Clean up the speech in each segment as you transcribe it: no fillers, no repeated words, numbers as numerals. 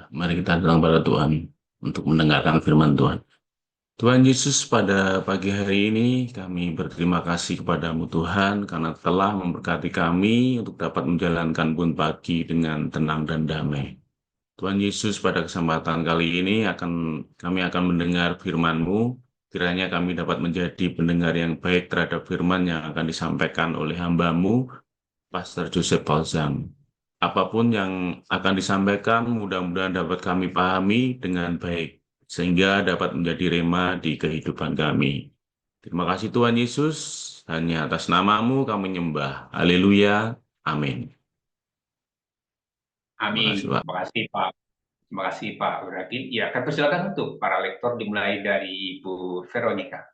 Mari kita datang pada Tuhan untuk mendengarkan firman Tuhan. Tuhan Yesus, pada pagi hari ini kami berterima kasih kepadamu Tuhan karena telah memberkati kami untuk dapat menjalankan pun pagi dengan tenang dan damai. Tuhan Yesus, pada kesempatan kali ini kami akan mendengar firman-Mu. Kiranya kami dapat menjadi pendengar yang baik terhadap firman yang akan disampaikan oleh hamba-Mu, Pastor Joseph Balsam. Apapun yang akan disampaikan, mudah-mudahan dapat kami pahami dengan baik, sehingga dapat menjadi rema di kehidupan kami. Terima kasih Tuhan Yesus, hanya atas namamu kami menyembah. Haleluya. Amin. Terima Amin. kasih Pak. Terima kasih Pak. Terima kasih Pak Ibrahim. Ya, kami persilakan untuk para lektor dimulai dari Ibu Veronica.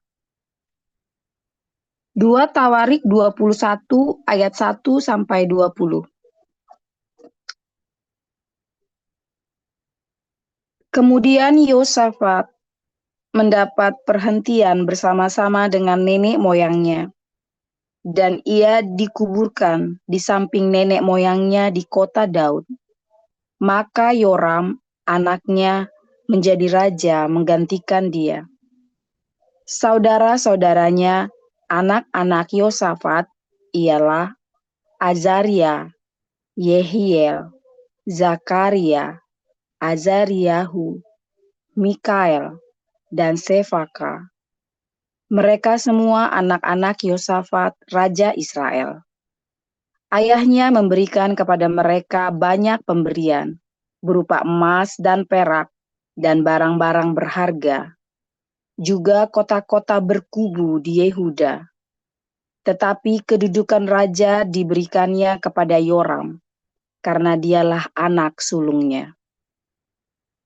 2 Tawarik 21 ayat 1 sampai 20. Kemudian Yosafat mendapat perhentian bersama-sama dengan nenek moyangnya, dan ia dikuburkan di samping nenek moyangnya di kota Daud. Maka Yoram, anaknya, menjadi raja menggantikan dia. Saudara-saudaranya, anak-anak Yosafat, ialah Azaria, Yehiel, Zakaria, Azariahu, Mikael, dan Sefaka. Mereka semua anak-anak Yosafat, Raja Israel. Ayahnya memberikan kepada mereka banyak pemberian, berupa emas dan perak, dan barang-barang berharga. Juga kota-kota berkubu di Yehuda. Tetapi kedudukan raja diberikannya kepada Yoram, karena dialah anak sulungnya.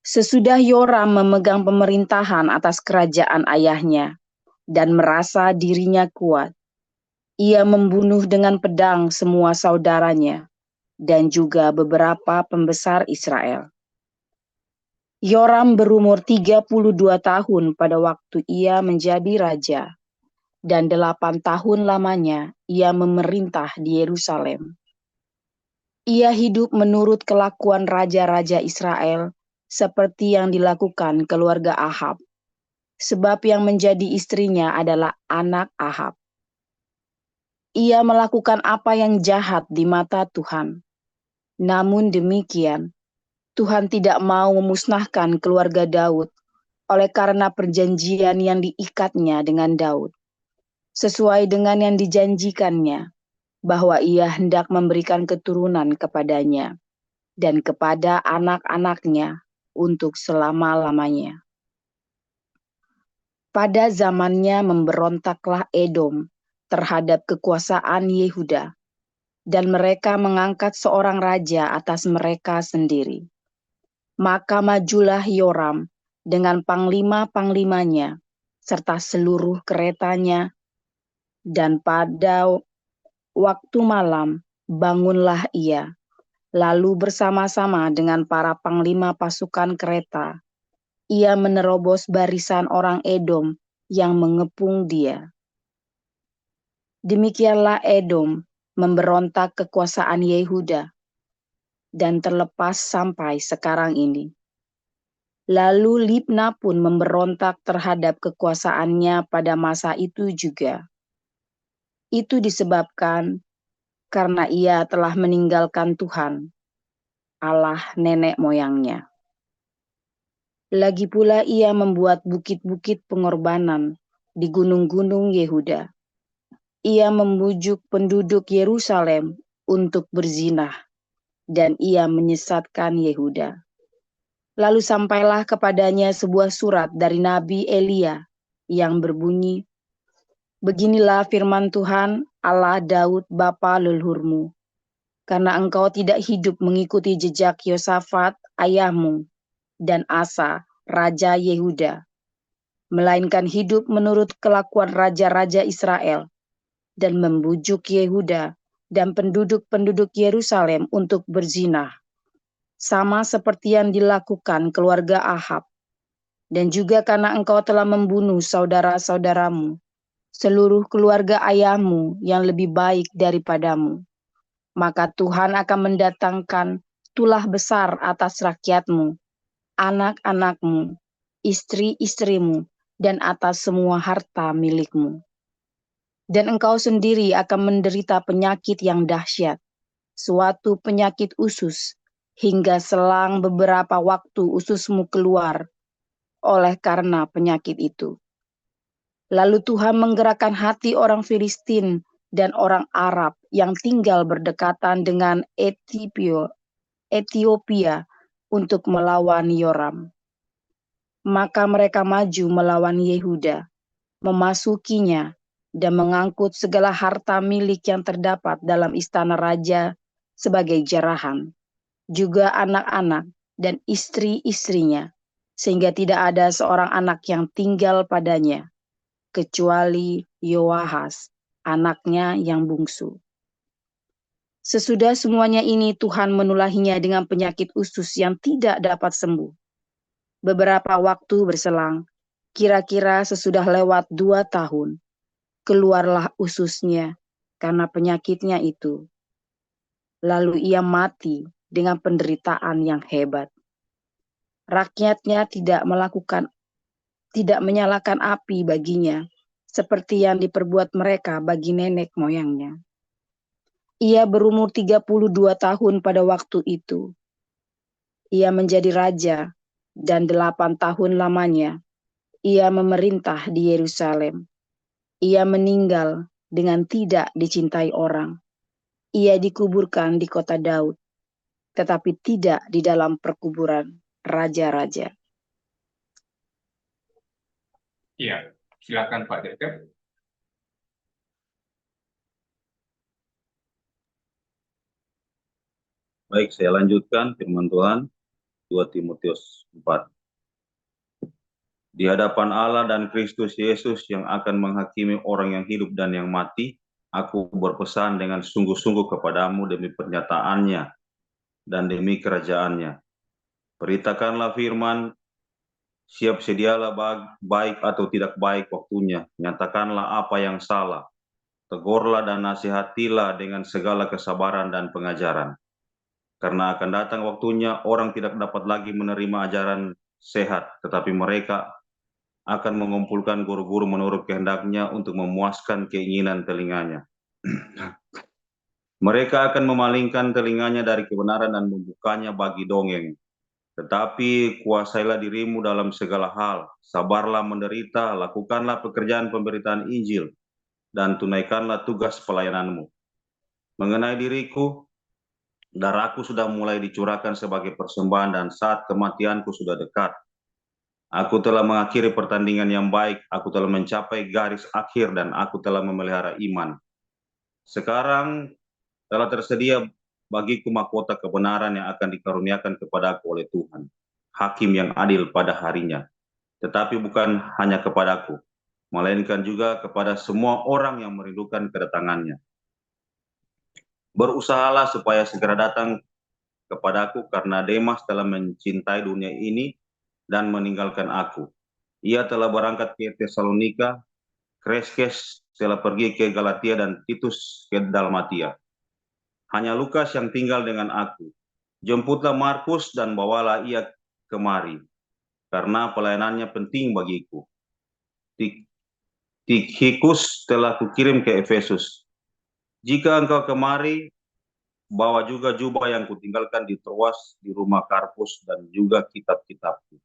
Sesudah Yoram memegang pemerintahan atas kerajaan ayahnya dan merasa dirinya kuat, ia membunuh dengan pedang semua saudaranya dan juga beberapa pembesar Israel. Yoram berumur 32 tahun pada waktu ia menjadi raja, dan 8 tahun lamanya ia memerintah di Yerusalem. Ia hidup menurut kelakuan raja-raja Israel, seperti yang dilakukan keluarga Ahab, sebab yang menjadi istrinya adalah anak Ahab. Ia melakukan apa yang jahat di mata Tuhan. Namun demikian, Tuhan tidak mau memusnahkan keluarga Daud oleh karena perjanjian yang diikatnya dengan Daud, sesuai dengan yang dijanjikannya, bahwa ia hendak memberikan keturunan kepadanya dan kepada anak-anaknya untuk selama-lamanya. Pada zamannya memberontaklah Edom terhadap kekuasaan Yehuda, dan mereka mengangkat seorang raja atas mereka sendiri. Maka majulah Yoram dengan panglima-panglimanya, serta seluruh keretanya, dan pada waktu malam bangunlah ia, lalu bersama-sama dengan para panglima pasukan kereta, ia menerobos barisan orang Edom yang mengepung dia. Demikianlah Edom memberontak kekuasaan Yehuda, dan terlepas sampai sekarang ini. Lalu Libna pun memberontak terhadap kekuasaannya pada masa itu juga. Itu disebabkan karena ia telah meninggalkan Tuhan, Allah nenek moyangnya. Lagi pula ia membuat bukit-bukit pengorbanan di gunung-gunung Yehuda. Ia membujuk penduduk Yerusalem untuk berzinah, dan ia menyesatkan Yehuda. Lalu sampailah kepadanya sebuah surat dari Nabi Elia yang berbunyi, "Beginilah firman Tuhan, Allah Daud bapa leluhurmu, karena engkau tidak hidup mengikuti jejak Yosafat ayahmu dan Asa raja Yehuda, melainkan hidup menurut kelakuan raja-raja Israel, dan membujuk Yehuda dan penduduk-penduduk Yerusalem untuk berzinah, sama seperti yang dilakukan keluarga Ahab, dan juga karena engkau telah membunuh saudara-saudaramu, seluruh keluarga ayahmu yang lebih baik daripadamu. Maka Tuhan akan mendatangkan tulah besar atas rakyatmu, anak-anakmu, istri-istrimu, dan atas semua harta milikmu. Dan engkau sendiri akan menderita penyakit yang dahsyat, suatu penyakit usus, hingga selang beberapa waktu ususmu keluar oleh karena penyakit itu. Lalu Tuhan menggerakkan hati orang Filistin dan orang Arab yang tinggal berdekatan dengan Ethiopia untuk melawan Yoram. Maka mereka maju melawan Yehuda, memasukinya, dan mengangkut segala harta milik yang terdapat dalam istana raja sebagai jarahan, juga anak-anak dan istri-istrinya, sehingga tidak ada seorang anak yang tinggal padanya, kecuali Yoahas, anaknya yang bungsu. Sesudah semuanya ini Tuhan menulahinya dengan penyakit usus yang tidak dapat sembuh. Beberapa waktu berselang, kira-kira sesudah lewat 2 tahun, keluarlah ususnya karena penyakitnya itu. Lalu ia mati dengan penderitaan yang hebat. Rakyatnya tidak menyalakan api baginya, seperti yang diperbuat mereka bagi nenek moyangnya. Ia berumur 32 tahun pada waktu itu. Ia menjadi raja, dan 8 tahun lamanya ia memerintah di Yerusalem. Ia meninggal dengan tidak dicintai orang. Ia dikuburkan di kota Daud, tetapi tidak di dalam perkuburan raja-raja. Ya, silakan Pak Direktur. Baik, saya lanjutkan firman Tuhan, 2 Timotius 4. Di hadapan Allah dan Kristus Yesus yang akan menghakimi orang yang hidup dan yang mati, aku berpesan dengan sungguh-sungguh kepadamu demi pernyataannya dan demi kerajaannya. Beritakanlah firman, siap sedialah baik atau tidak baik waktunya, nyatakanlah apa yang salah, tegurlah dan nasihatilah dengan segala kesabaran dan pengajaran. Karena akan datang waktunya orang tidak dapat lagi menerima ajaran sehat, tetapi mereka akan mengumpulkan guru-guru menurut kehendaknya untuk memuaskan keinginan telinganya. Mereka akan memalingkan telinganya dari kebenaran dan membukanya bagi dongeng. Tetapi kuasailah dirimu dalam segala hal, sabarlah menderita, lakukanlah pekerjaan pemberitaan Injil, dan tunaikanlah tugas pelayananmu. Mengenai diriku, darahku sudah mulai dicurahkan sebagai persembahan dan saat kematianku sudah dekat. Aku telah mengakhiri pertandingan yang baik, aku telah mencapai garis akhir dan aku telah memelihara iman. Sekarang telah tersedia bagiku mahkota kebenaran yang akan dikaruniakan kepadaku oleh Tuhan, Hakim yang adil pada harinya. Tetapi bukan hanya kepadaku, melainkan juga kepada semua orang yang merindukan kedatangannya. Berusahalah supaya segera datang kepadaku karena Demas telah mencintai dunia ini dan meninggalkan aku. Ia telah berangkat ke Tesalonika, Kreskes telah pergi ke Galatia dan Titus ke Dalmatia. Hanya Lukas yang tinggal dengan aku. Jemputlah Markus dan bawalah ia kemari, karena pelayanannya penting bagiku. Tikhikus telah kukirim ke Efesus. Jika engkau kemari, bawa juga jubah yang kutinggalkan di Troas di rumah Karpus dan juga kitab-kitabku,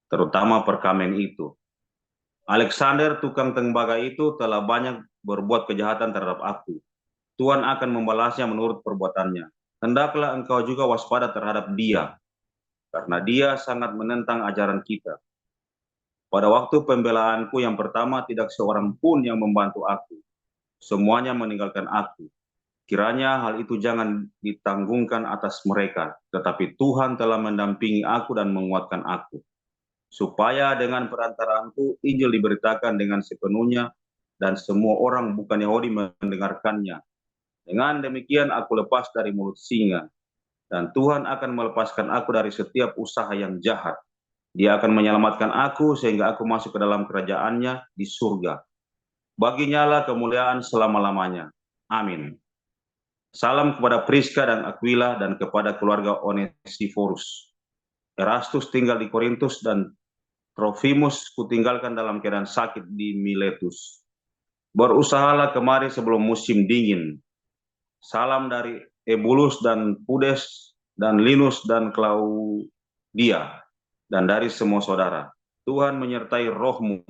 terutama perkamen itu. Alexander tukang tembaga itu telah banyak berbuat kejahatan terhadap aku. Tuhan akan membalasnya menurut perbuatannya. Hendaklah engkau juga waspada terhadap dia, karena dia sangat menentang ajaran kita. Pada waktu pembelaanku yang pertama tidak seorang pun yang membantu aku. Semuanya meninggalkan aku. Kiranya hal itu jangan ditanggungkan atas mereka, tetapi Tuhan telah mendampingi aku dan menguatkan aku, supaya dengan perantaraanku Injil diberitakan dengan sepenuhnya dan semua orang bukan Yahudi mendengarkannya. Dengan demikian aku lepas dari mulut singa, dan Tuhan akan melepaskan aku dari setiap usaha yang jahat. Dia akan menyelamatkan aku sehingga aku masuk ke dalam kerajaannya di surga. Baginya lah kemuliaan selama-lamanya. Amin. Salam kepada Priska dan Aquila dan kepada keluarga Onesiphorus. Erastus tinggal di Korintus, dan Trofimus kutinggalkan dalam keadaan sakit di Miletus. Berusahalah kemari sebelum musim dingin. Salam dari Ebulus dan Pudes dan Linus dan Klaudia, dan dari semua saudara. Tuhan menyertai rohmu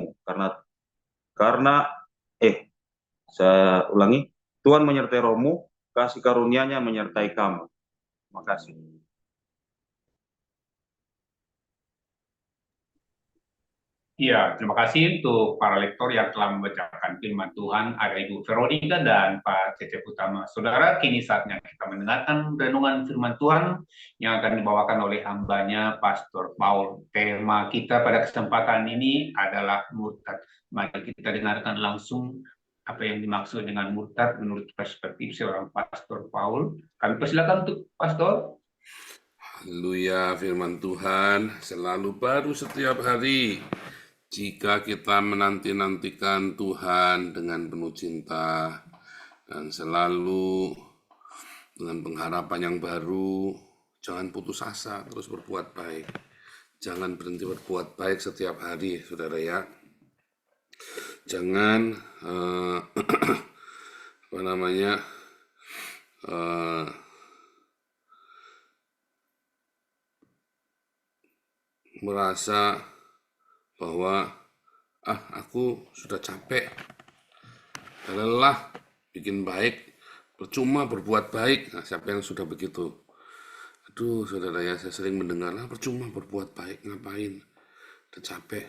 saya ulangi, Tuhan menyertai rohmu, kasih karunia-Nya menyertai kamu. Terima kasih. Ya, terima kasih untuk para lektor yang telah membacakan firman Tuhan. Ada Ibu Veronica dan Pak Cecep Utama. Saudara, kini saatnya kita mendengarkan renungan firman Tuhan yang akan dibawakan oleh hambanya Pastor Paul. Tema kita pada kesempatan ini adalah murtad. Mari kita dengarkan langsung apa yang dimaksud dengan murtad menurut perspektif seorang Pastor Paul. Kami persilakan untuk Pastor. Haleluya, firman Tuhan selalu baru setiap hari. Jika kita menanti-nantikan Tuhan dengan penuh cinta dan selalu dengan pengharapan yang baru, jangan putus asa, terus berbuat baik. Jangan berhenti berbuat baik setiap hari, saudara ya. Jangan merasa bahwa aku sudah capek, lelah bikin baik, percuma berbuat baik. Nah, siapa yang sudah begitu? Aduh, saudara ya, saya sering mendengar, percuma berbuat baik, ngapain? Udah capek.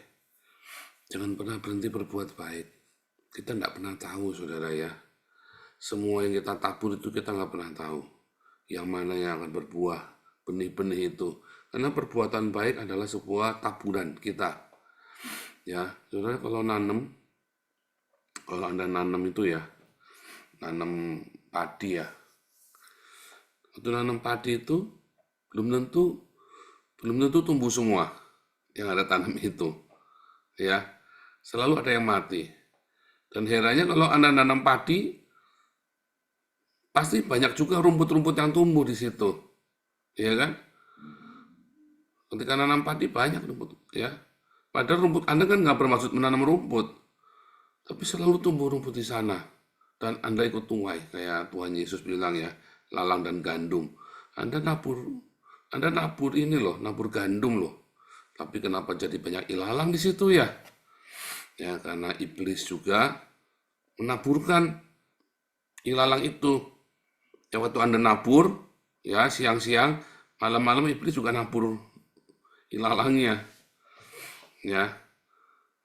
Jangan pernah berhenti berbuat baik. Kita nggak pernah tahu, saudara ya. Semua yang kita tabur itu kita nggak pernah tahu. Yang mana yang akan berbuah, benih-benih itu. Karena perbuatan baik adalah sebuah taburan kita. Ya, saudara, kalau Anda nanam itu ya, nanam padi ya. Waktu nanam padi itu belum tentu tumbuh semua yang ada tanam itu. Ya, selalu ada yang mati. Dan herannya kalau Anda nanam padi, pasti banyak juga rumput-rumput yang tumbuh di situ. Ya kan? Ketika nanam padi banyak rumput, ya. Padahal rumput Anda kan nggak bermaksud menanam rumput, tapi selalu tumbuh rumput di sana. Dan Anda ikut tuai, kayak Tuhan Yesus bilang ya, lalang dan gandum. Anda nabur ini loh, nabur gandum loh. Tapi kenapa jadi banyak ilalang di situ ya? Ya, karena iblis juga menaburkan ilalang itu. Ya, waktu Anda nabur, ya siang-siang, malam-malam iblis juga nabur ilalangnya. Ya,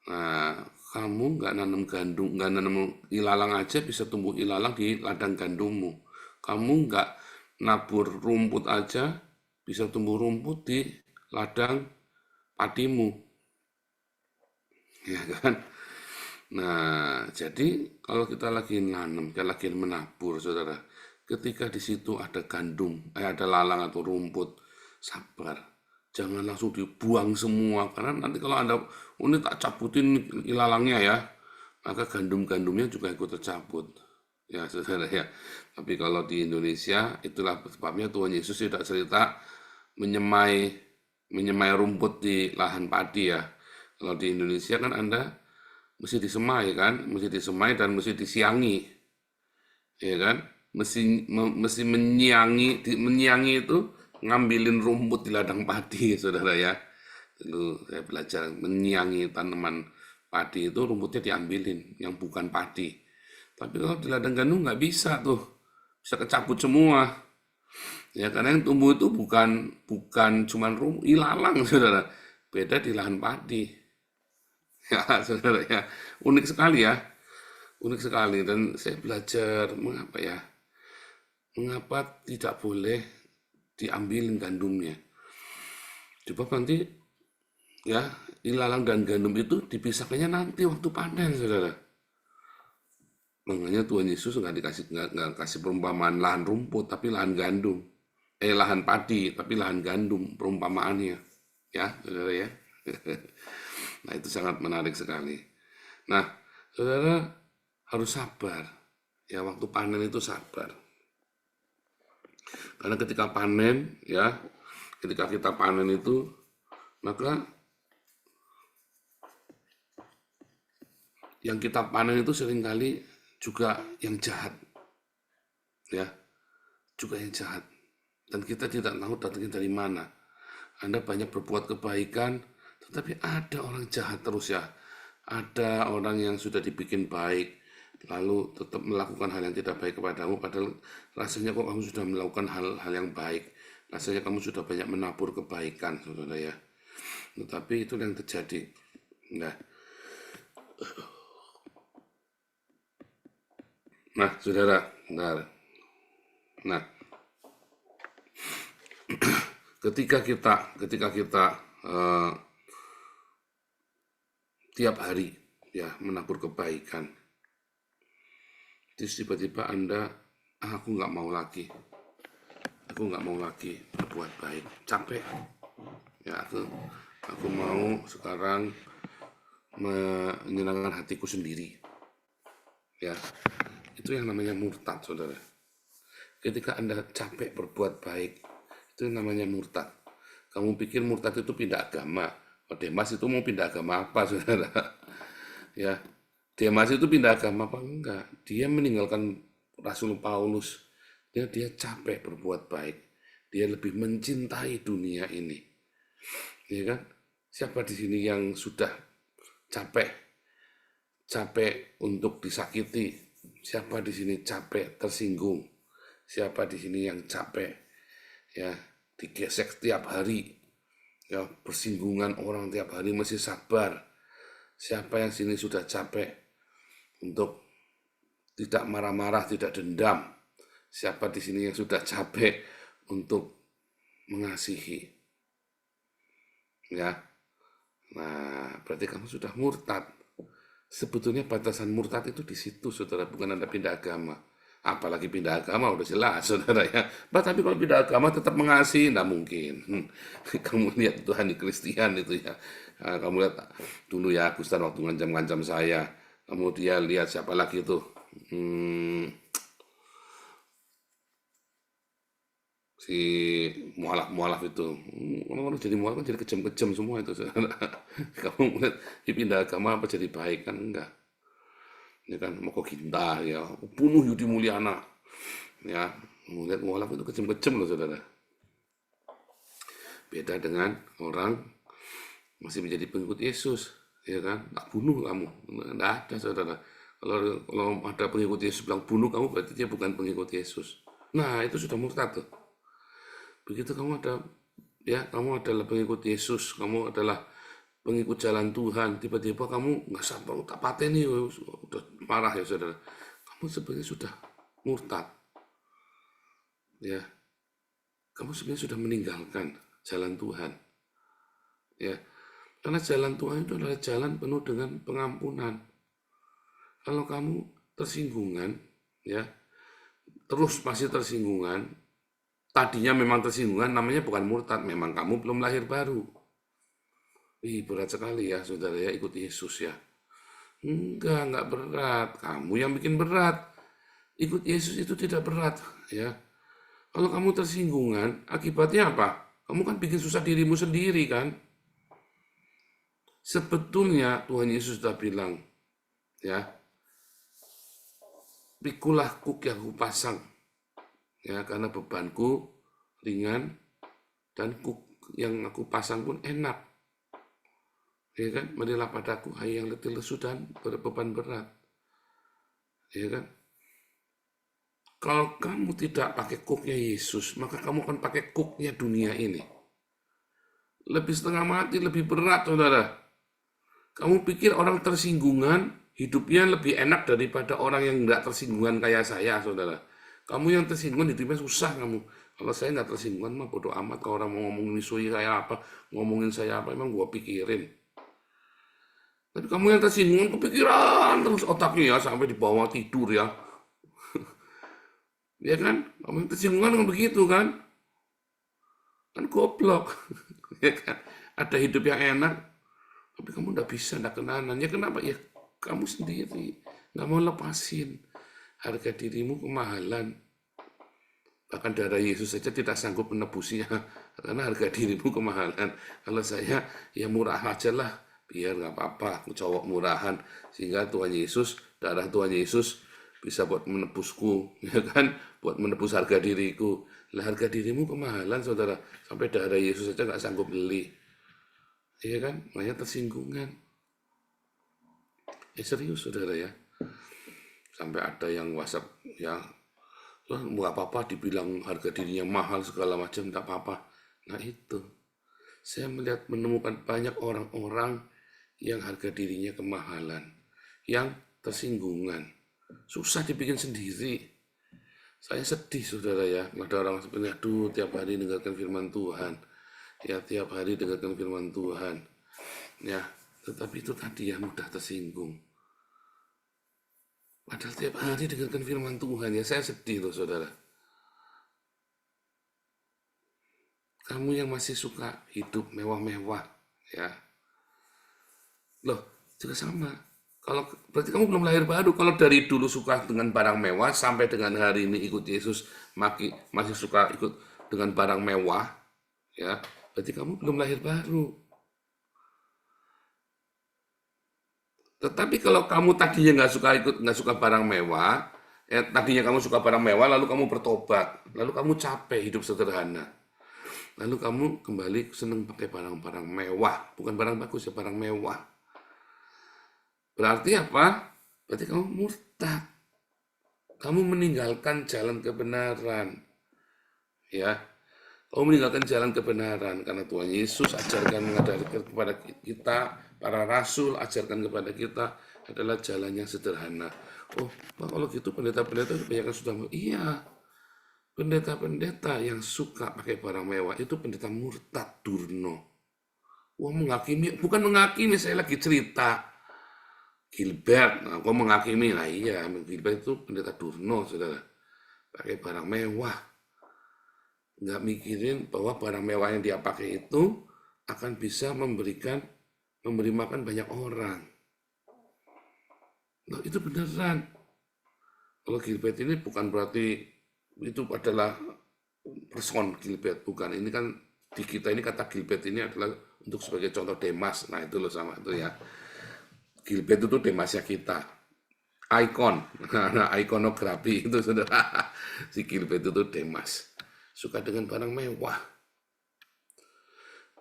nah, kamu nggak nanam gandum, nggak nanam ilalang aja bisa tumbuh ilalang di ladang gandummu. Kamu nggak nabur rumput aja bisa tumbuh rumput di ladang padimu, ya kan? Nah, jadi kalau kita lagi nanam, kita lagi menabur, saudara, ketika di situ ada gandum, ada lalang atau rumput, sabar. Jangan langsung dibuang semua, karena nanti kalau Anda ini tak cabutin ilalangnya ya, maka gandum-gandumnya juga ikut tercabut. Ya, saudara ya. Tapi kalau di Indonesia, itulah sebabnya Tuhan Yesus tidak cerita menyemai rumput di lahan padi ya. Kalau di Indonesia kan Anda mesti disemai kan, mesti disemai dan mesti disiangi. Ya kan? Mesti menyiangi itu ngambilin rumput di ladang padi, saudara ya. Dulu saya belajar menyiangi tanaman padi itu rumputnya diambilin, yang bukan padi. Tapi kalau di ladang gandum nggak bisa tuh, bisa kecabut semua. Ya, karena yang tumbuh itu bukan cuman ilalang, saudara. Beda di lahan padi. Ya, saudara ya, unik sekali ya. Unik sekali, dan saya belajar mengapa tidak boleh diambilin gandumnya. Coba nanti ya, ilalang dan gandum itu dipisahkannya nanti waktu panen, saudara. Makanya Tuhan Yesus nggak kasih perumpamaan lahan rumput, tapi lahan gandum. Lahan padi, tapi lahan gandum perumpamaannya. Ya, saudara ya. Nah, itu sangat menarik sekali. Nah, saudara harus sabar. Ya, waktu panen itu sabar. Karena ketika panen, ya, ketika kita panen itu Maka yang kita panen itu seringkali juga yang jahat, ya, juga yang jahat. Dan kita tidak tahu datangnya dari mana. Anda banyak berbuat kebaikan, tetapi ada orang jahat terus ya. Ada orang yang sudah dibikin baik, lalu tetap melakukan hal yang tidak baik kepadamu, padahal rasanya kok kamu sudah melakukan hal yang baik. Rasanya kamu sudah banyak menabur kebaikan, saudara ya. Tetapi itu yang terjadi. Nah, saudara, benar. Nah, ketika kita tiap hari ya menabur kebaikan, terus tiba-tiba Anda, aku nggak mau lagi berbuat baik, capek. Ya, aku mau sekarang menyenangkan hatiku sendiri. Ya, itu yang namanya murtad, saudara. Ketika Anda capek berbuat baik, itu namanya murtad. Kamu pikir murtad itu pindah agama? Oh, Demas itu mau pindah agama apa, saudara? Ya, Demas itu pindah agama apa enggak? Dia meninggalkan Rasul Paulus. Dia capek berbuat baik. Dia lebih mencintai dunia ini. Ya kan? Siapa di sini yang sudah capek untuk disakiti? Siapa di sini capek tersinggung? Siapa di sini yang capek ya digesek tiap hari? Ya, persinggungan orang tiap hari masih sabar. Siapa yang sini sudah capek untuk tidak marah-marah, tidak dendam? Siapa di sini yang sudah capek untuk mengasihi? Ya. Nah, berarti kamu sudah murtad. Sebetulnya batasan murtad itu di situ, saudara, bukan Anda pindah agama. Apalagi pindah agama udah jelas, saudara ya. Tapi kalau pindah agama tetap mengasihi, nggak mungkin. Kamu lihat Tuhan di Kristen itu ya. Nah, kamu lihat dulu ya, Agustan waktu ngancam-ngancam saya. Kemudian lihat siapa lagi itu. Si mualaf itu. Orang-orang jadi mualaf kan jadi kejam-kejam semua itu, saudara. Kamu lihat pindah agama apa jadi baik kan? Enggak. Ya kan, mau Ginta ya, bunuh Yudi Mulyana. Ya, melihat mualaf itu kejam-kejam loh, saudara. Beda dengan orang masih menjadi pengikut Yesus, ya kan? Tak bunuh kamu, nggak ada, saudara. Kalau ada pengikut Yesus bilang bunuh kamu, berarti dia bukan pengikut Yesus. Nah, itu sudah murtad tuh. Begitu kamu adalah pengikut Yesus, kamu adalah pengikut jalan Tuhan, tiba-tiba kamu nggak sabar, tak pateni, udah marah ya, saudara. Kamu sebenarnya sudah murtad. Ya, kamu sebenarnya sudah meninggalkan jalan Tuhan. Ya, karena jalan Tuhan itu adalah jalan penuh dengan pengampunan. Kalau kamu tersinggungan, ya, terus masih tersinggungan, tadinya memang tersinggungan, namanya bukan murtad, memang kamu belum lahir baru. Berat sekali ya, saudara ya, ikut Yesus ya. Enggak berat. Kamu yang bikin berat. Ikut Yesus itu tidak berat, ya. Kalau kamu tersinggungan, akibatnya apa? Kamu kan bikin susah dirimu sendiri kan? Sebetulnya Tuhan Yesus sudah bilang, ya, pikulah kuk yang aku pasang, ya, karena bebanku ringan dan kuk yang aku pasang pun enak. Ya kan, marilah padaku hai yang letih lesu dan berbeban berat. Ya kan? Kalau kamu tidak pakai kuknya Yesus, maka kamu akan pakai kuknya dunia ini. Lebih setengah mati, lebih berat, saudara. Kamu pikir orang tersinggungan, hidupnya lebih enak daripada orang yang nggak tersinggungan kayak saya, saudara. Kamu yang tersinggungan hidupnya susah kamu. Kalau saya nggak tersinggungan mah bodo amat. Kalau orang mau ngomongin saya apa, ngomongin saya apa, emang gua pikirin. Tapi kamu yang tersinggungan kepikiran terus otaknya ya, sampai di bawah tidur ya. Ya kan? Kamu yang tersinggungan kan begitu kan? Kan goblok. Ya kan? Ada hidup yang enak, tapi kamu nggak bisa, nggak kenalan. Ya kenapa? Ya kamu sendiri nggak mau lepasin harga dirimu kemahalan. Bahkan darah Yesus saja tidak sanggup menebusnya karena harga dirimu kemahalan. Kalau saya ya murah aja lah, biar nggak apa-apa, aku cowok murahan, sehingga Tuhan Yesus, darah Tuhan Yesus bisa buat menebusku, ya kan, buat menebus harga diriku. Lah harga dirimu kemahalan, saudara, sampai darah Yesus saja nggak sanggup beli, iya kan, makanya tersinggungan. Serius saudara ya, sampai ada yang WhatsApp ya, nggak apa-apa dibilang harga dirinya mahal segala macam, tak apa-apa. Nah itu, saya menemukan banyak orang-orang yang harga dirinya kemahalan, yang tersinggungan, susah dibikin sendiri. Saya sedih saudara ya, ada orang seperti aduh tiap hari dengarkan firman Tuhan, ya tiap hari dengarkan firman Tuhan, ya tetapi itu tadi ya mudah tersinggung. Padahal tiap hari dengarkan firman Tuhan, ya saya sedih loh saudara. Kamu yang masih suka hidup mewah-mewah, ya. Loh, juga sama. Kalau berarti kamu belum lahir baru. Kalau dari dulu suka dengan barang mewah sampai dengan hari ini ikut Yesus masih suka ikut dengan barang mewah, ya. Berarti kamu belum lahir baru. Tetapi kalau kamu tadinya nggak suka barang mewah, tadinya kamu suka barang mewah, lalu kamu bertobat, lalu kamu capek hidup sederhana, lalu kamu kembali seneng pakai barang-barang mewah, bukan barang bagus ya, barang mewah. Berarti apa? Berarti kamu murtad, kamu meninggalkan jalan kebenaran, ya. Kamu meninggalkan jalan kebenaran karena Tuhan Yesus ajarkan mengajarkan kepada kita, para rasul ajarkan kepada kita adalah jalan yang sederhana. Oh, kalau gitu pendeta-pendeta kebanyakan sudah, iya, pendeta-pendeta yang suka pakai barang mewah itu pendeta murtad, durno. Wah, menghakimi, bukan menghakimi, saya lagi cerita. Gilbert, nah, kok menghakimi? Nah iya, Gilbert itu pendeta durno, saudara. Pakai barang mewah. Nggak mikirin bahwa barang mewah yang dia pakai itu akan bisa memberi makan banyak orang. Nah, itu beneran. Kalau Gilbert ini bukan berarti itu adalah person Gilbert, bukan. Ini kan di kita ini kata Gilbert ini adalah untuk sebagai contoh Demas. Nah itu loh sama itu ya. Gilbert itu Demasnya kita. Ikon, nah ikonografi itu saudara. Si Gilbert itu Demas. Suka dengan barang mewah.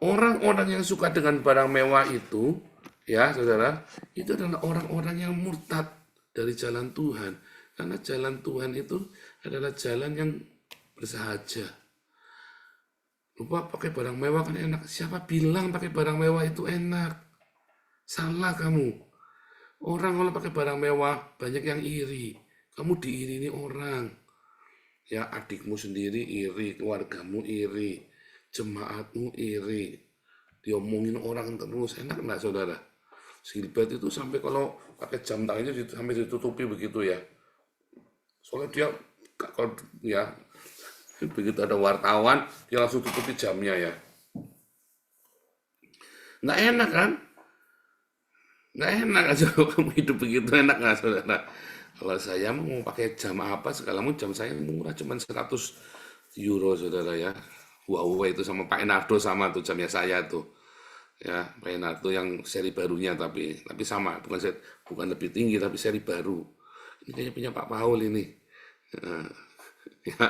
Orang-orang yang suka dengan barang mewah itu, ya saudara, itu adalah orang-orang yang murtad dari jalan Tuhan. Karena jalan Tuhan itu adalah jalan yang bersahaja. Lupa pakai barang mewah kan enak. Siapa bilang pakai barang mewah itu enak? Salah kamu. Orang kalau pakai barang mewah banyak yang iri. Kamu diirini orang. Ya adikmu sendiri iri, keluargamu iri, jemaatmu iri, diomongin orang terus, enak nggak saudara? Gilbert itu sampai kalau pakai jam tangannya sampai ditutupi begitu ya. Soalnya dia kalau ya begitu ada wartawan dia langsung tutupi jamnya ya. Nggak enak kan? Nggak enak aja kalau kamu hidup begitu, enak nggak saudara? Kalau saya mau pakai jam apa segala macam, jam saya murah cuma 100 euro saudara ya. Huawei itu sama Pak Enardo sama tuh jamnya saya tuh. Ya, Pak Enardo yang seri barunya tapi sama, bukan lebih tinggi tapi seri baru. Ini kayaknya punya Pak Paul ini. Ya.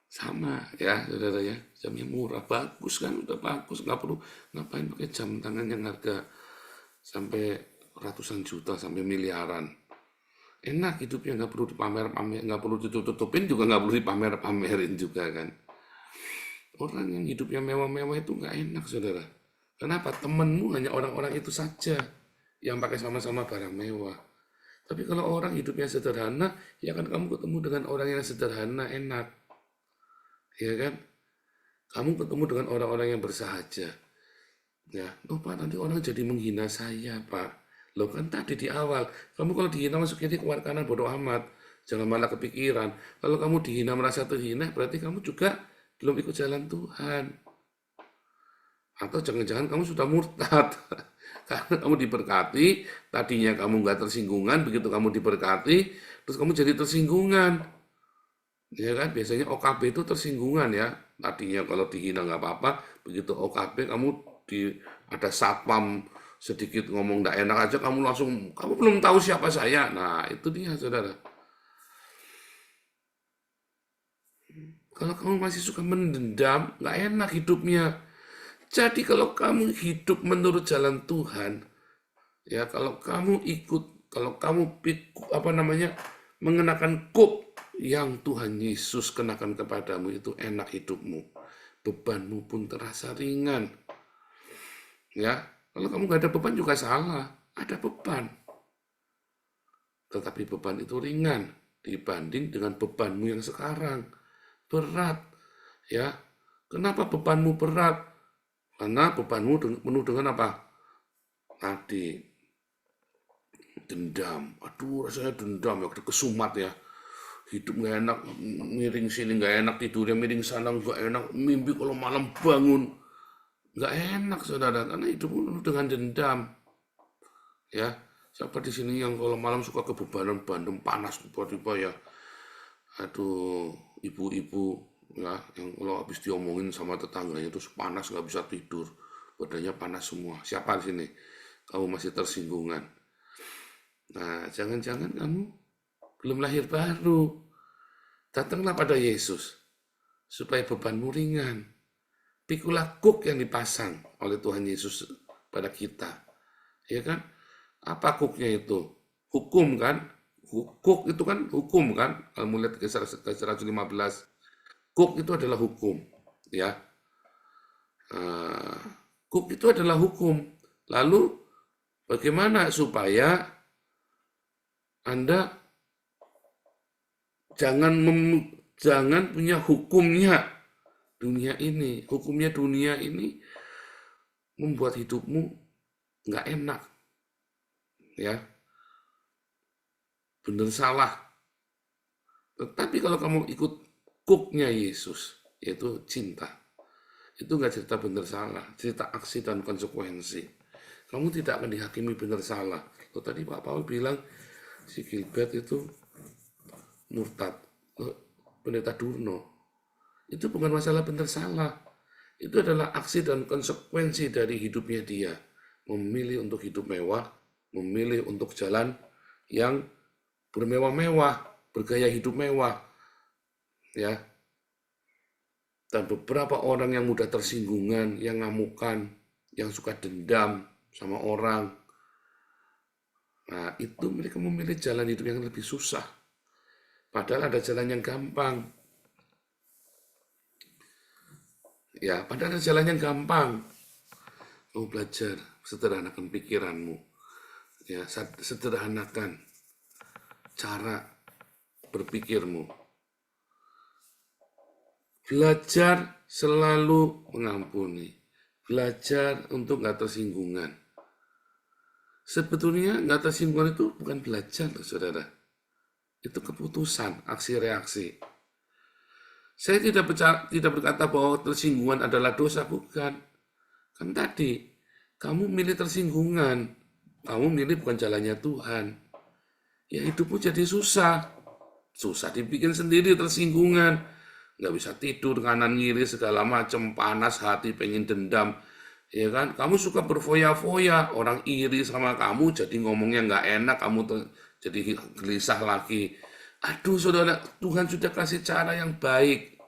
Sama ya saudara ya, jamnya murah, bagus kan, udah bagus, nggak perlu ngapain pakai jam tangan yang harga sampai ratusan juta sampai miliaran. Enak hidupnya, nggak perlu dipamer-pamer, nggak perlu ditutupin juga, nggak perlu dipamer-pamerin juga kan. Orang yang hidupnya mewah-mewah itu nggak enak saudara. Kenapa? Temenmu hanya orang-orang itu saja yang pakai sama-sama barang mewah. Tapi kalau orang hidupnya sederhana, ya kan kamu ketemu dengan orang yang sederhana, enak. Ya kan? Kamu ketemu dengan orang-orang yang bersahaja. Ya, oh Pak, nanti orang jadi menghina saya, Pak. Loh kan tadi di awal, kamu kalau dihina masuk kiri keluar kanan bodoh amat. Jangan malah kepikiran. Kalau kamu dihina merasa terhina, berarti kamu juga belum ikut jalan Tuhan. Atau jangan-jangan kamu sudah murtad. Karena kamu diberkati, tadinya kamu nggak tersinggungan, begitu kamu diberkati, terus kamu jadi tersinggungan. Ya kan, biasanya OKB itu tersinggungan ya. Tadinya kalau dihina nggak apa-apa, begitu OKB kamu ada satpam sedikit ngomong nggak enak aja kamu langsung, kamu belum tahu siapa saya. Nah, itu dia saudara. Kalau kamu masih suka mendendam, nggak enak hidupnya. Jadi kalau kamu hidup menurut jalan Tuhan, ya kalau kamu mengenakan kuk yang Tuhan Yesus kenakan kepadamu, itu enak hidupmu. Bebanmu pun terasa ringan. Ya, kalau kamu nggak ada beban juga salah, ada beban. Tetapi beban itu ringan dibanding dengan bebanmu yang sekarang. Berat, ya. Kenapa bebanmu berat? Karena bebanmu penuh dengan apa? Tadi, dendam. Aduh, rasanya dendam ya, kesumat ya. Hidup nggak enak, miring sini nggak enak, tidurnya miring sana nggak enak, mimpi kalau malam bangun nggak enak saudara, karena hidupmu penuh dengan dendam. Ya, siapa di sini yang kalau malam suka kebebanan bandem panas tiba-tiba ya? Aduh, ibu-ibu ya, yang kalau habis diomongin sama tetangganya terus panas nggak bisa tidur, badannya panas semua. Siapa di sini? Kamu masih tersinggungan. Nah, jangan-jangan kamu belum lahir baru. Datanglah pada Yesus supaya bebanmu ringan. Pikulah kuk yang dipasang oleh Tuhan Yesus pada kita. Ya kan? Apa kuknya itu? Hukum kan? Kuk itu kan hukum kan? Kalau melihat ke 115, kuk itu adalah hukum. Ya, kuk itu adalah hukum. Lalu bagaimana supaya Anda jangan punya hukumnya dunia ini. Hukumnya dunia ini membuat hidupmu nggak enak. Ya, benar salah. Tetapi kalau kamu ikut kuknya Yesus, yaitu cinta, itu nggak cerita benar salah, cerita aksi dan konsekuensi. Kamu tidak akan dihakimi benar salah. Loh, tadi Pak Paul bilang si Gilbert itu murtad. Pendeta Durno, itu bukan masalah benar salah. Itu adalah aksi dan konsekuensi dari hidupnya dia. Memilih untuk hidup mewah, memilih untuk jalan yang bermewah-mewah, bergaya hidup mewah. Ya. Dan beberapa orang yang mudah tersinggungan, yang ngamukan, yang suka dendam sama orang. Nah, itu mereka memilih jalan hidup yang lebih susah. Padahal ada jalan yang gampang. Ya, padahal ada jalan yang gampang. Kamu belajar, sederhanakan pikiranmu. Ya, sederhanakan cara berpikirmu. Belajar selalu mengampuni. Belajar untuk nggak tersinggungan. Sebetulnya nggak tersinggungan itu bukan belajar, saudara. Itu keputusan, aksi reaksi. Saya tidak berkata bahwa tersinggungan adalah dosa, bukan. Kan tadi, kamu milih tersinggungan. Kamu milih bukan jalannya Tuhan. Ya hidupmu jadi susah. Susah dibikin sendiri tersinggungan. Nggak bisa tidur, kanan kiri segala macam, panas hati, pengen dendam. Ya kan, kamu suka berfoya-foya, orang iri sama kamu, jadi ngomongnya nggak enak, kamu jadi gelisah lagi. Aduh saudara, Tuhan sudah kasih cara yang baik.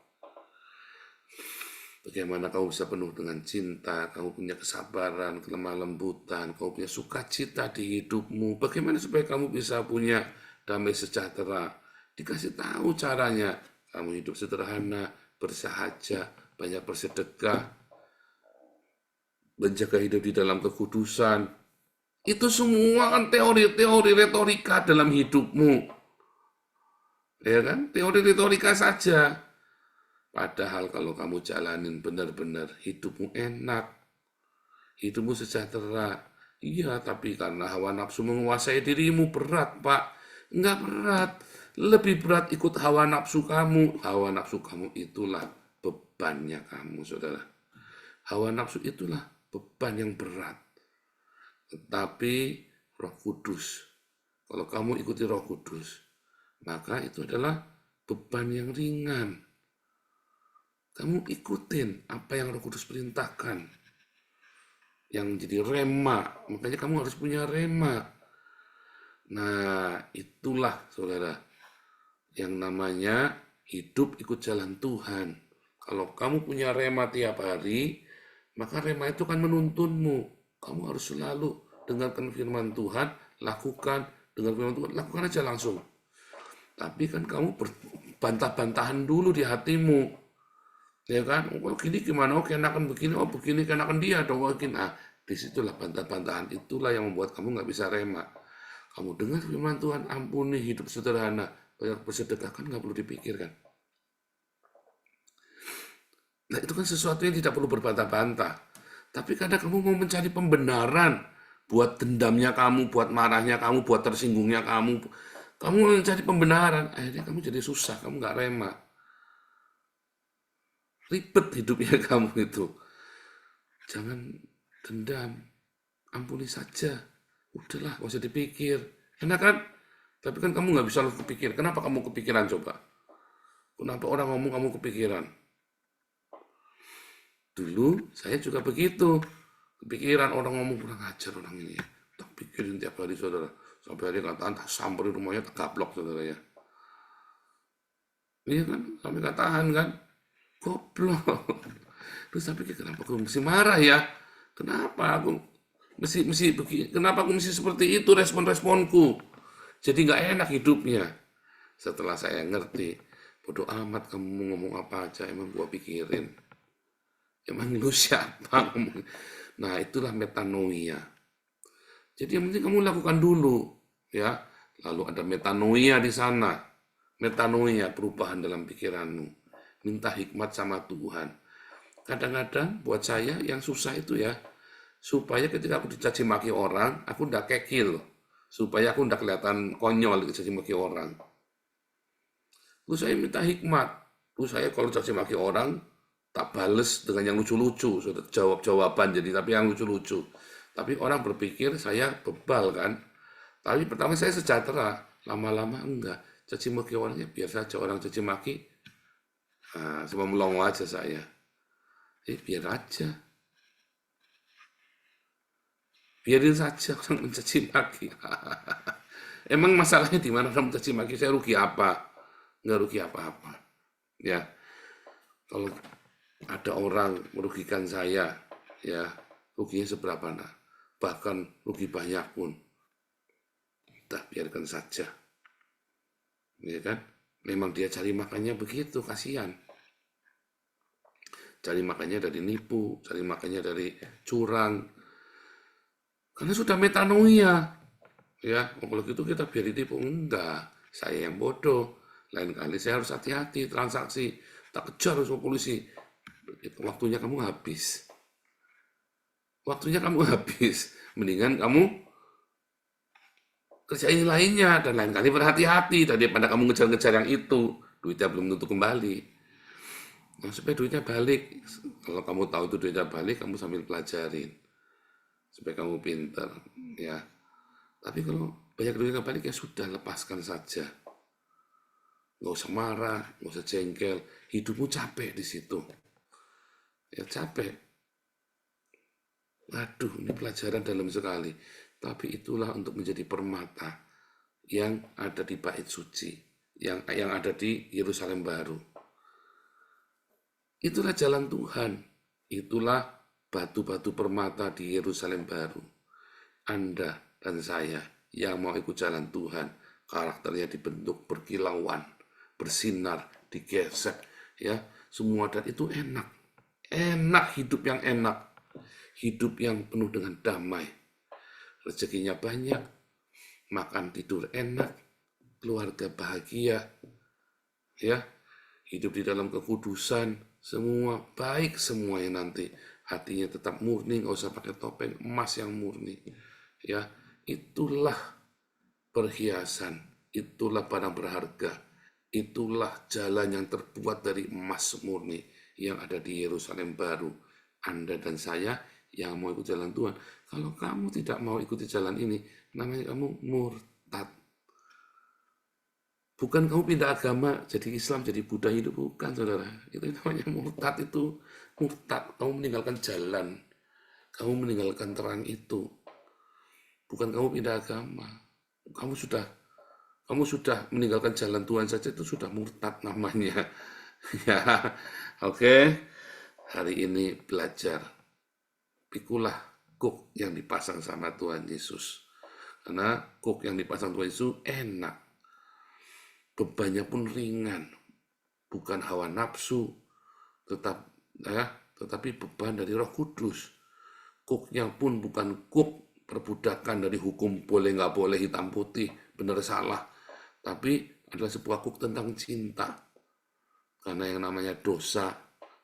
Bagaimana kamu bisa penuh dengan cinta, kamu punya kesabaran, kelemah lembutan, kamu punya sukacita di hidupmu. Bagaimana supaya kamu bisa punya damai sejahtera? Dikasih tahu caranya. Kamu hidup sederhana, bersahaja, banyak bersedekah, menjaga hidup di dalam kekudusan. Itu semua kan teori-teori retorika dalam hidupmu. Ya kan? Teori retorika saja. Padahal kalau kamu jalanin benar-benar, hidupmu enak, hidupmu sejahtera. Iya, tapi karena hawa nafsu menguasai dirimu, berat, Pak. Enggak berat. Lebih berat ikut hawa nafsu kamu. Hawa nafsu kamu itulah bebannya kamu, saudara. Hawa nafsu itulah beban yang berat. Tetapi Roh Kudus, kalau kamu ikuti Roh Kudus, maka itu adalah beban yang ringan. Kamu ikutin apa yang Roh Kudus perintahkan. Yang jadi rema, makanya kamu harus punya rema. Nah, itulah saudara, yang namanya hidup ikut jalan Tuhan. Kalau kamu punya rema tiap hari, maka rema itu akan menuntunmu. Kamu harus selalu dengarkan firman Tuhan, lakukan, dengar firman Tuhan, lakukan aja langsung. Tapi kan kamu bantah-bantahan dulu di hatimu. Ya kan, oh gini gimana, oh kenakan begini, oh begini kenakan dia dong, oh gini. Nah, disitulah bantah-bantahan, itulah yang membuat kamu nggak bisa rema. Kamu dengar firman Tuhan, ampuni, hidup sederhana, banyak bersedekah, kan nggak perlu dipikirkan. Nah, itu kan sesuatu yang tidak perlu berbantah-bantah. Tapi kadang kamu mau mencari pembenaran buat dendamnya kamu, buat marahnya kamu, buat tersinggungnya kamu mau mencari pembenaran, akhirnya kamu jadi susah, kamu nggak rema. Ribet hidupnya kamu itu. Jangan dendam, ampuni saja. Udahlah, gak usah dipikir. Enak kan? Tapi kan kamu nggak bisa kepikir. Kenapa kamu kepikiran coba? Kenapa orang ngomong kamu kepikiran? Dulu saya juga begitu. Kepikiran orang ngomong kurang ajar orang ini. Tak pikirin tiap hari saudara. Sampai hari katakan tak samperin rumahnya, tak gablok saudara ya. Iya kan? Sampai tak tahan kan? Goblok. Terus saya pikir, kenapa aku mesti marah ya? Kenapa aku mesti begini? Kenapa aku mesti seperti itu respon-responku? Jadi nggak enak hidupnya. Setelah saya ngerti, bodoh amat kamu mau ngomong apa aja, emang gua pikirin. Emang lu siapa ngomong? Nah, itulah metanoia. Jadi yang penting kamu lakukan dulu, ya. Lalu ada metanoia di sana. Metanoia, perubahan dalam pikiranmu. Minta hikmat sama Tuhan. Kadang-kadang buat saya yang susah itu ya, supaya ketika aku dicaci maki orang, aku ndak kekil. Supaya aku ndak kelihatan konyol dicaci maki orang. Terus saya minta hikmat. Terus saya kalau caci maki orang, tak bales dengan yang lucu-lucu. Sudah jawab-jawaban jadi, tapi yang lucu-lucu. Tapi orang berpikir saya bebal kan. Tapi pertama saya sejahtera. Lama-lama enggak. Caci maki orangnya biar saja orang caci maki. Nah, cuma melongo aja saya. Biar aja. Biarin saja orang mencaci maki. Emang masalahnya di mana orang mencaci maki? Saya rugi apa? Nggak rugi apa-apa. Ya, kalau ada orang merugikan saya, ya ruginya seberapa nah? Bahkan rugi banyak pun. Udah biarkan saja. Ya kan? Memang dia cari makannya begitu, kasihan. Cari makannya dari nipu, cari makannya dari curang. Karena sudah metanoia. Ya, kalau gitu kita biar ditipu. Enggak, saya yang bodoh. Lain kali saya harus hati-hati transaksi. Tak kejar sama polisi. Waktunya kamu habis. Waktunya kamu habis. Mendingan kamu kerjain lainnya. Dan lain kali berhati-hati. Daripada kamu ngejar-ngejar yang itu. Duitnya belum tentu kembali. Nah, supaya duitnya balik. Kalau kamu tahu itu duitnya balik, kamu sambil pelajarin. Supaya kamu pintar. Ya. Tapi kalau banyak duitnya balik, ya sudah, lepaskan saja. Nggak usah marah, nggak usah jengkel. Hidupmu capek di situ. Ya capek. Aduh, ini pelajaran dalam sekali. Tapi itulah untuk menjadi permata yang ada di bait suci, yang ada di Yerusalem baru. Itulah jalan Tuhan. Itulah batu-batu permata di Yerusalem baru. Anda dan saya yang mau ikut jalan Tuhan, karakternya dibentuk berkilauan, bersinar, digesek, ya semua, dan itu enak. Enak, hidup yang enak. Hidup yang penuh dengan damai. Rezekinya banyak, makan tidur enak, keluarga bahagia, ya hidup di dalam kekudusan, semua baik semuanya nanti. Hatinya tetap murni, nggak usah pakai topeng, emas yang murni. Ya, itulah perhiasan, itulah barang berharga, itulah jalan yang terbuat dari emas murni yang ada di Yerusalem baru. Anda dan saya yang mau ikut jalan Tuhan. Kalau kamu tidak mau ikuti jalan ini, namanya kamu murtad. Bukan kamu pindah agama, jadi Islam, jadi Buddha, itu bukan, saudara. Itu namanya murtad, itu murtad. Kamu meninggalkan jalan, kamu meninggalkan terang itu. Bukan kamu pindah agama. Kamu sudah meninggalkan jalan Tuhan saja, itu sudah murtad namanya. Ya, oke. Hari ini belajar. Pikulah kuk yang dipasang sama Tuhan Yesus. Karena kuk yang dipasang Tuhan Yesus enak. Bebannya pun ringan, bukan hawa nafsu, tetapi beban dari Roh Kudus. Kuknya pun bukan kuk perbudakan dari hukum boleh nggak boleh, hitam putih, benar salah, tapi adalah sebuah kuk tentang cinta. Karena yang namanya dosa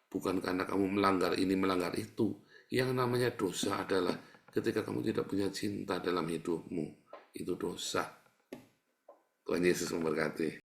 bukan karena kamu melanggar ini melanggar itu. Yang namanya dosa adalah ketika kamu tidak punya cinta dalam hidupmu, itu dosa. Tuhan Yesus memberkati.